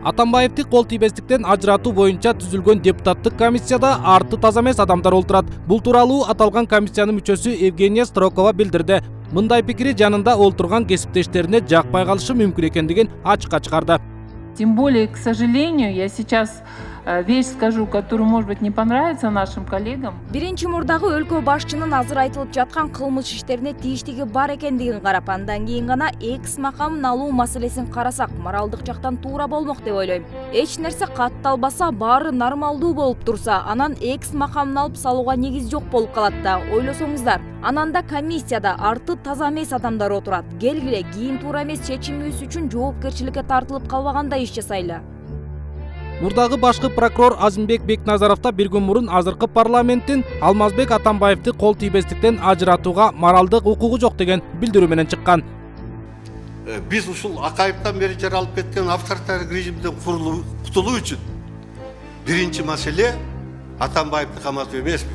Атамбаевди кол тийбестиктен ажыратуу боюнча түзүлгөн депутаттык комиссияда арты таза эмес адамдар олтурат. Бул тууралуу аталган комиссиянын мүчөсү Евгения Строкова билдирди. Мындай пикири жанында олтурган кесиптештерине жакпай калышы мүмкүн экендигин ачыкка чыгарды. Тем более, к сожалению, я сейчас вещь скажу, которую, может быть, не понравится нашим коллегам. Биринчи мурдагы өлкө башчынын азыр айтылып жаткан кылмыш иштерине тийиштиги бар экендигин карап, андан кийин гана экс макамын алуу маселесин карасак, моралдык жактан туура болмок деп ойлойм. Эч нерсе катталбаса, баары нормалдуу болуп турса, анан экс макамын алып салууга негиз жок болуп калат да. Ойлосоңуздар, анан да комиссияда арты таза эмес адамдар отурат. Келгиле, кийин туура эмес чечимибиз үчүн жоопкерчиликке тартылып калбагандай иш жасайлы. Мурдагы башкы прокурор Азимбек Бекназаров да бир күн мурун азыркы парламенттин Алмазбек Атамбаевди кол тийбестиктен ажыратууга моралдык укугу жок деген билдирүү менен чыккан. Биз ушул Акаевден бери жаралып кеткен авторитардык режимден кутулуу үчүн биринчи маселе Атамбаевди каматуу эмеспи.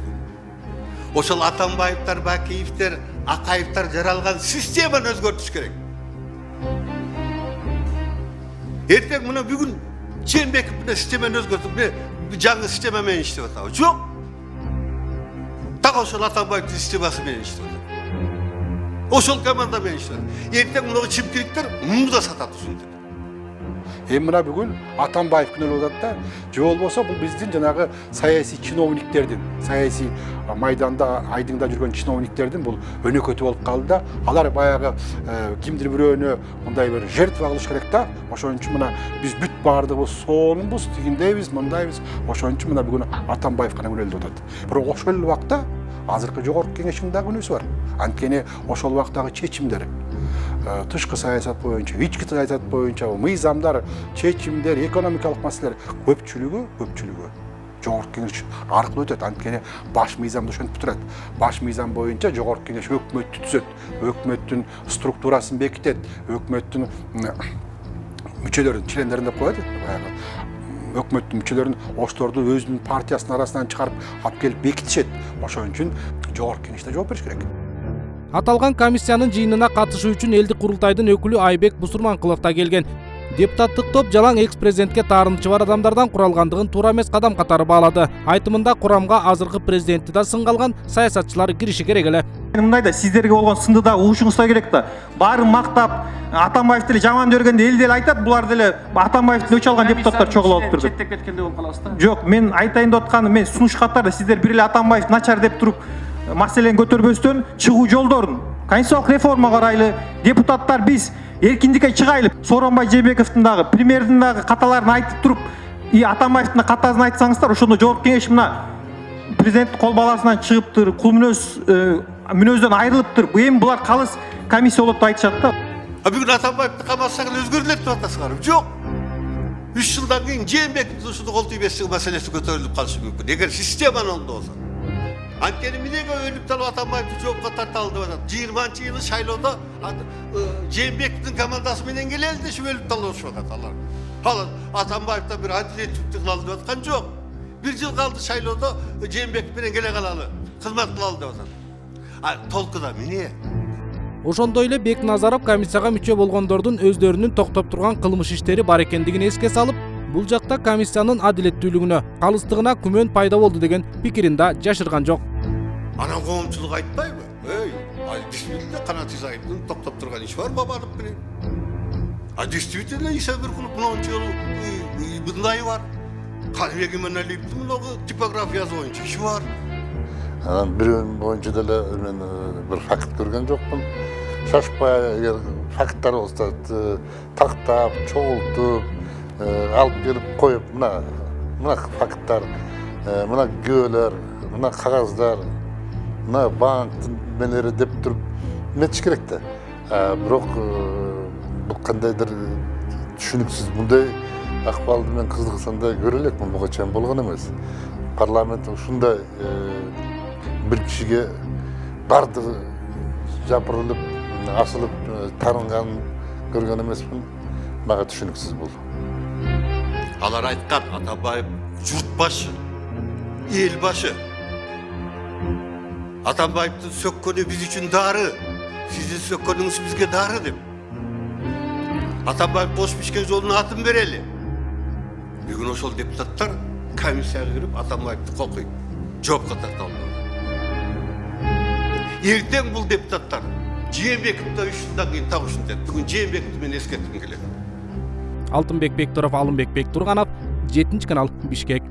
Ошол Атамбаевдер, Бакиевдер, Акаевдер жаралган системаны өзгөртүш керек. Эртең мына бүгүн Жээнбеков менен системаны өзгөртүп, жаңы система менен иштеп атабы? Жок. Так ошол Атамбаевдин системасы менен иштеп атат. Ошол команда менен иштеп атат. Эртең мына чипкириктер муну да сатат ушинтип. Эми мына бүгүн Атамбаев күнөөлөп атат да, же болбосо бул биздин жанагы саясий чиновниктердин, саясий майданда, айдыңда жүргөн чиновниктердин бул өнөкөтү болуп калды да, алар баягы кимдир бирөөнө мындай бир жертва кылыш керек да. Ошон үчүн мына биз бүт баардыгыбыз сонунбуз, тигиндейбиз, мындайбыз. Ошон үчүн мына бүгүн Атамбаев гана күнөөлөп атат. Бирок ошол эле убакта азыркы жогорку кеңештин дагы күнөөсү бар. Анткени ошол убактагы чечимдер тышкы саясат боюнча, ички саясат боюнча мыйзамдар, чечимдер, экономикалык маселелер көпчүлүгү жогорку кеңеш аркылуу өтөт. Анткени баш мыйзамды ошентип турат. Баш мыйзам боюнча жогорку кеңеш өкмөттү түзөт, өкмөттүн структурасын бекитет, өкмөттүн мүчөлөрүн, члендерин деп коет. Баягы өкмөттүн мүчөлөрүн ошторду өзүнүн партиясынын арасынан чыгарып алып келип бекитишет. Ошон үчүн жогорку кеңеште жооп бериш керек. Аталган комиссиянын жыйынына катышуу үчүн элдик курултайдын өкүлү Айбек Бусурманкулов да келген. Депутаттык топ жалаң экс-президентке таарынычы бар адамдардан куралгандыгын туура эмес кадам катары баалады. Айтымында курамга азыркы президентти да сынга алган саясатчылар кириши керек эле. Мындай да сиздерге болгон сынды да угушуңуз керек да. Баарын мактап, Атамбаев деле жаман көргөндө эл деле айтат, булар деле Атамбаевдин өч алган депутаттар чогулуп турду. Четтеп кеткенде болуп каласыз да? Жок, мен айтайын деп атканым, мен сунуш каттарда сиздер бир эле Атамбаев начар деп туруп маселени көтөрбөстөн чыгуу жолдорун конституциялык реформа карайлы, депутаттар биз эркиндикке чыгайлы. Сооронбай Жээнбековдун дагы премьердин дагы каталарын айтып туруп, Атамбаевдин катасын айтсаңыздар, ошондо жогорку кеңеш мына президент кол баласынан чыгыптыр, кул мүнөздөн айрылыптыр. Эми булар калыс комиссия болот деп айтышат да. Бүгүн Атамбаевди камасак эле өзгөрүлөт деп атасыңар. Жок. 3 жылдан кийин Жээнбековдун ушул кол тийбестиги маселеси көтөрүлүп калышы мүмкүн. Эгер системаны оңдосо. Анткени эмнеге өлүп талып Атамбаевди жоопко тарталы деп атат. 20-жылы шайлоодо Жээнбековдун командасы менен келели деп өлүп талашып атат алар. Ал Атамбаевден бир адилеттүүлүктү кылалы деп аткан жок. 1 жыл калды шайлоодо Жээнбеков менен келе калалы, кызмат кылалы деп атат. Толкуда эмне? Ошондой эле Бекназаров комиссияга мүчө болгондордун өздөрүнүн токтоп турган кылмыш иштери бар экендигин эске салып, бул жакта комиссиянын адилеттүүлүгүнө, калыстыгына күмөн пайда болду деген пикирин да жашырган жок. Анан коомчулук айтпайбы? Действительно Канат Исаевдин токтоп турган иши бар Бабанов менен. Действительно Иса Биркулов мынча жолу мындай бар. Каныбек Иманалиевдин мынагы типографиясы боюнча иши бар. Анан бирөөнүн боюнча деле мен бир факт көргөн жокмун. Шашпай эгер факттар болсо тактап, чогултуп, алып келип коюп, мына факттар, мына күбөлөр, мына кагаздар, мына банктын мелери деп туруп метиш керек да. Бирок бул кандайдыр түшүнүксүз мындай акыбалды мен Кызылкысанда көрө элекмин, буга чейин болгон эмес. Парламент ушундай бир кишиге бардыгы жапырылып, асылып, тарынганын көргөн эмесмин. Мага түшүнүксүз бул. Алар айткан Атамбаев журт башы, эл башы. Атамбаевдин сөккөнү биз үчүн дары, сиздин сөккөнүңүз бизге дары деп. Атамбаев кош бишкен жолун атын берели. Бүгін ошол депутаттар комиссияға кіріп Атамбаевты қоқиып, жоопқа тарталды. Ертең бұл депутаттар Жээнбековду 3 жылдан кейін табышын деді. Бүгін Жээнбековду мен ескерткім келеді. Алтынбек Бектуров, Алымбек Бектурганов, 7 канал, Бишкек.